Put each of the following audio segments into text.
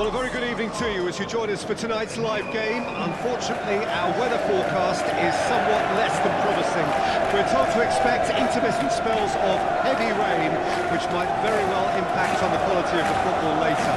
Well, a very good evening to you as you join us for tonight's live game. Unfortunately, our weather forecast is somewhat less than promising. We're told to expect intermittent spells of heavy rain, which might very well impact on the quality of the football later.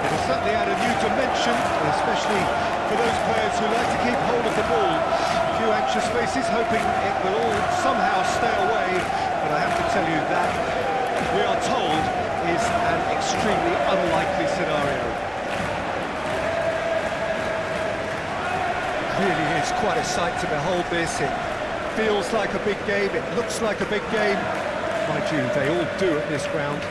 It will certainly add a new dimension, especially for those players who like to keep hold of the ball. A few anxious faces hoping it will all somehow stay away, but I have to tell you that, we are told, is an extremely unlikely scenario. Really is quite a sight to behold this. It feels like a big game, it looks like a big game. Mind you, they all do at this ground.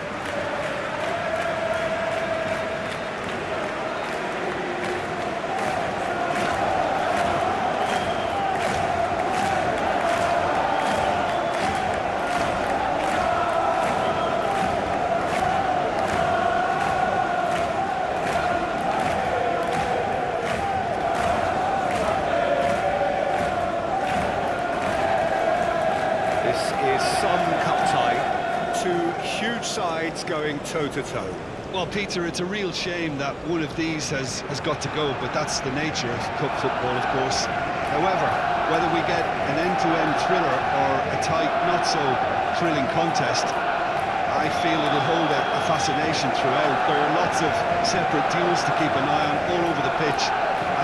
Sides going toe-to-toe. Well, Peter, it's a real shame that one of these has got to go, but that's the nature of cup football, of course. However, whether we get an end-to-end thriller or a tight, not-so-thrilling contest, I feel it'll hold a fascination throughout. There are lots of separate duels to keep an eye on all over the pitch,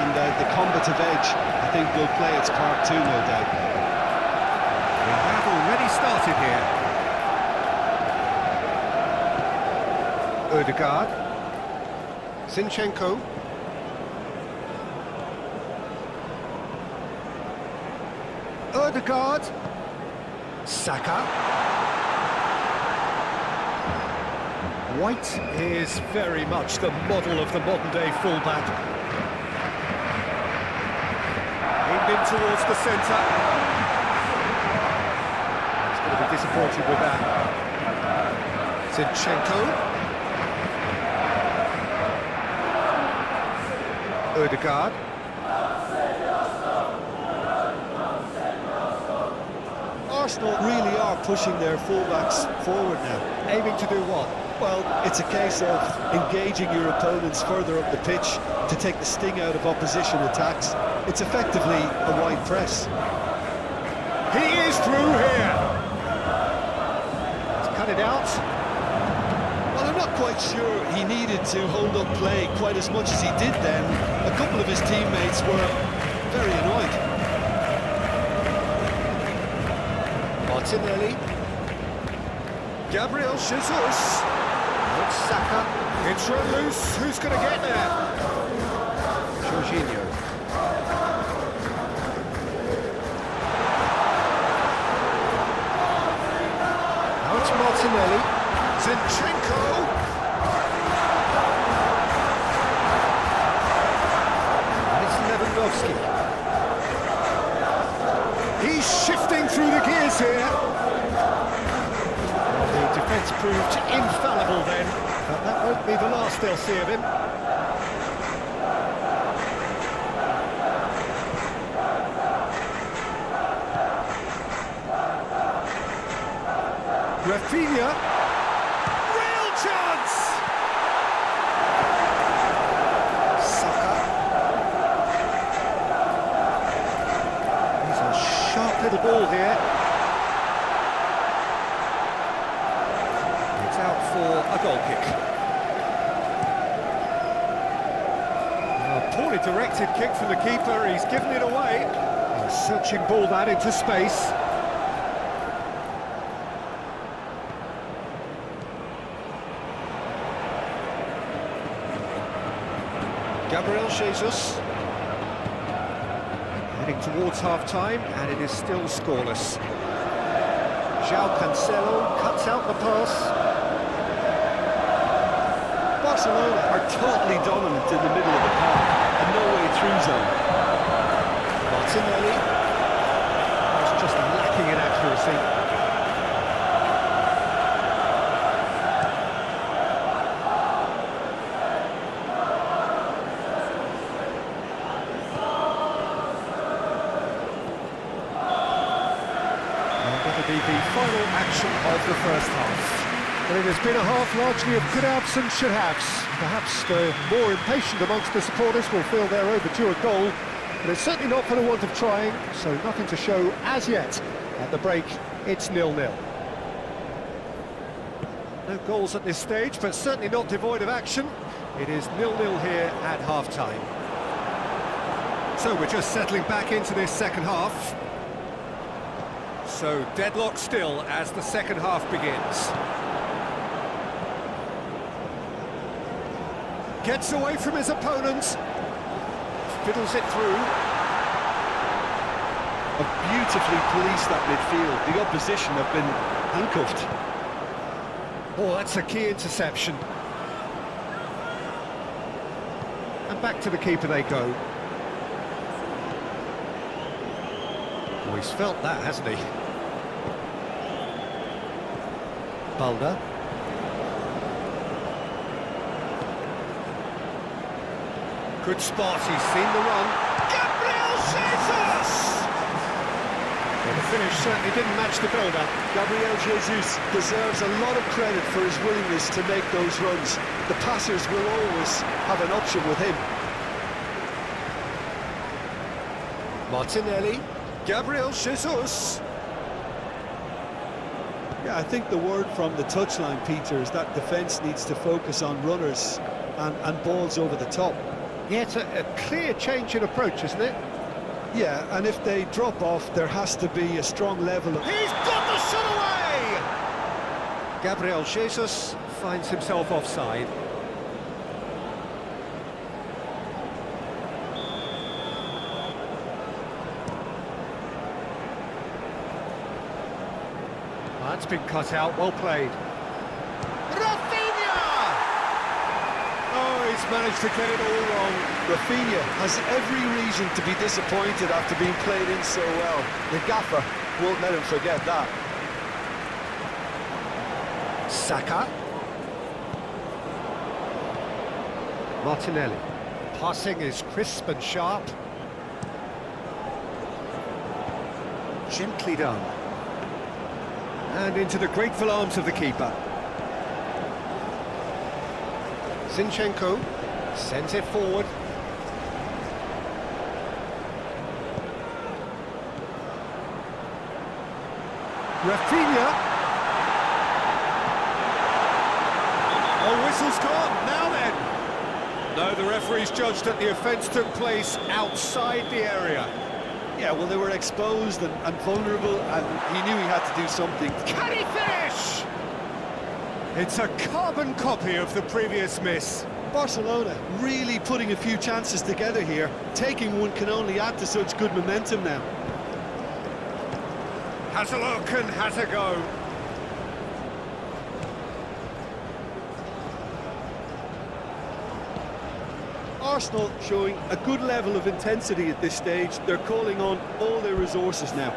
and the combative edge, I think, will play its part too, no doubt. We have already started here. Odegaard, Zinchenko, Odegaard, Saka. White is very much the model of the modern-day fullback. Aimed in towards the centre. He's going to be disappointed with that. Zinchenko. Odegaard. Arsenal really are pushing their fullbacks forward now. Aiming to do what? Well, it's a case of engaging your opponents further up the pitch to take the sting out of opposition attacks. It's effectively a wide press. He is through here. Let's cut it out. Well, I'm not quite sure he needed to hold up play quite as much as he did then. A couple of his teammates were very annoyed. Martinelli. Gabriel Jesus. It's Saka. It's run loose. Who's going to get there? Jorginho. Now it's Martinelli. Zinchenko! And it's Lewandowski. He's shifting through the gears here. Well, the defence proved infallible then, but that won't be the last they'll see of him. Rafinha. Chance! Saka. He's a sharp little ball here. It's out for a goal kick. A poorly directed kick from the keeper, he's given it away. A searching ball that into space. Gabriel Jesus heading towards half-time, and it is still scoreless. João Cancelo cuts out the pass. Barcelona are totally dominant in the middle of the park, and no way through zone. Martinelli is just lacking in accuracy. That'll be the final action of the first half. Well, it has been a half largely of could-haves and should-haves. Perhaps the more impatient amongst the supporters will feel they're overdue a goal, but it's certainly not for the want of trying, so nothing to show as yet. At the break, it's 0-0. No goals at this stage, but certainly not devoid of action. It is 0-0 here at half-time. So we're just settling back into this second half. So deadlock still as the second half begins. Gets away from his opponent. Fiddles it through. Beautifully policed that midfield. The opposition have been handcuffed. Oh, that's a key interception. And back to the keeper they go. Oh, he's felt that, hasn't he? Balda. Good spot, he's seen the run. Gabriel Jesus! Well, the finish certainly didn't match the build-up. Gabriel Jesus deserves a lot of credit for his willingness to make those runs. The passers will always have an option with him. Martinelli. Gabriel Jesus. Yeah, I think the word from the touchline, Peter, is that defence needs to focus on runners and balls over the top. Yeah, it's a clear change in approach, isn't it? Yeah, and if they drop off, there has to be a strong level of... He's got the shot away! Gabriel Jesus finds himself offside. That's been cut out, well played. Oh, he's managed to get it all wrong. Rafinha has every reason to be disappointed after being played in so well. The gaffer won't let him forget that. Saka. Martinelli. Passing is crisp and sharp. Gently done. And into the grateful arms of the keeper. Zinchenko sends it forward. Rafinha. Oh, whistle's gone. Now then. No, the referee's judged that the offence took place outside the area. Yeah, well, they were exposed and vulnerable, and he knew he had to do something. Can he finish? It's a carbon copy of the previous miss. Barcelona really putting a few chances together here. Taking one can only add to such good momentum now. Has a look and has a go. Arsenal showing a good level of intensity at this stage. They're calling on all their resources now.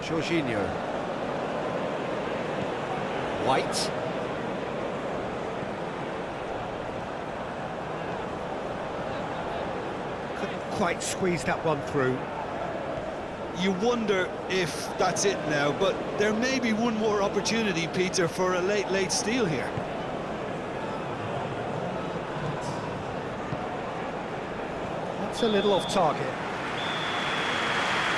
Jorginho. White. Couldn't quite squeeze that one through. You wonder if that's it now, but there may be one more opportunity, Peter, for a late steal here. That's a little off target.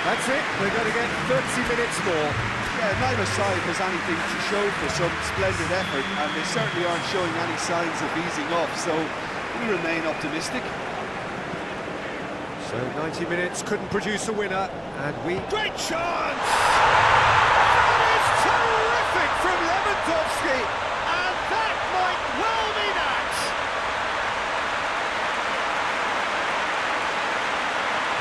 That's it, we're going to get 30 minutes more. Yeah, neither side has anything to show for some splendid effort, and they certainly aren't showing any signs of easing off, so we remain optimistic. So 90 minutes couldn't produce a winner, and we... Great chance! That is terrific from Lewandowski, and that might well be that!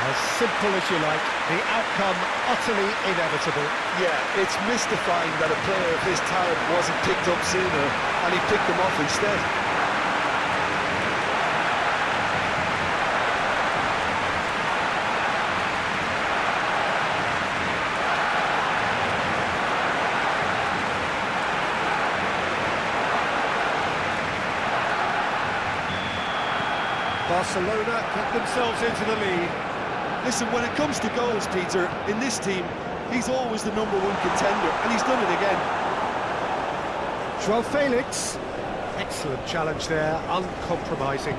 As simple as you like, the outcome utterly inevitable. Yeah, it's mystifying that a player of his talent wasn't picked up sooner, and he picked them off instead. Barcelona get themselves into the lead. Listen, when it comes to goals, Peter, in this team, he's always the #1 contender, and he's done it again. Joao Felix, excellent challenge there, uncompromising.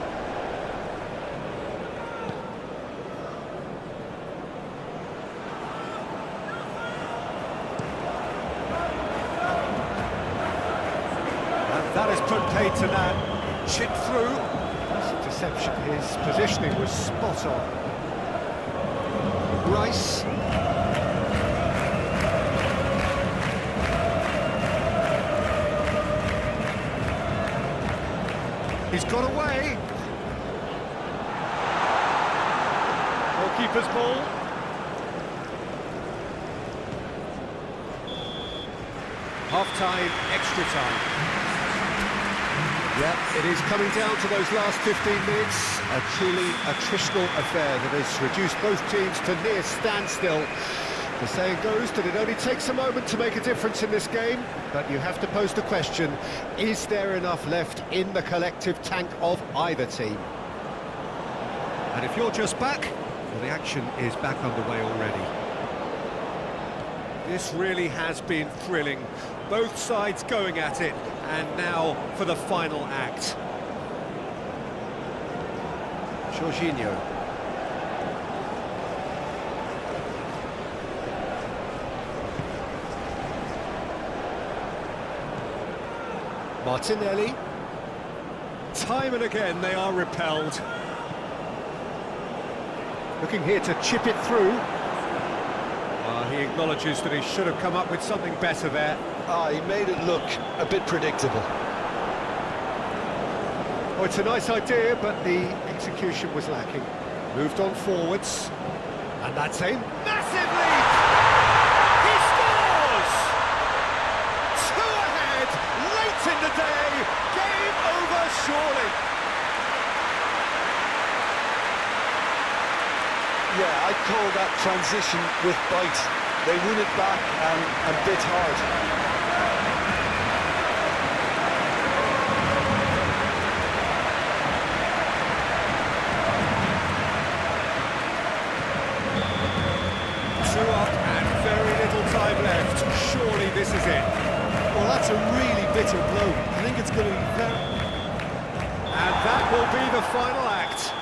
And that is put paid to that, chipped through. That's a deception, his positioning was spot on. Rice. He's got away. Goalkeeper's ball. Half-time, extra time. Yep, it is coming down to those last 15 minutes. A truly attritional affair that has reduced both teams to near standstill. The saying goes that it only takes a moment to make a difference in this game, but you have to pose the question, is there enough left in the collective tank of either team? And if you're just back, well, the action is back underway already. This really has been thrilling. Both sides going at it, and now for the final act. Jorginho. Martinelli. Time and again they are repelled. Looking here to chip it through. He acknowledges that he should have come up with something better there. He made it look a bit predictable. Oh, it's a nice idea, but the execution was lacking. Moved on forwards. And that's a massive lead! He scores! 2 ahead, late in the day. Game over, surely. Yeah, I'd call that transition with bite. They win it back and bit hard. Two up and very little time left. Surely this is it. Well, that's a really bitter blow. I think it's going to be very... And that will be the final act.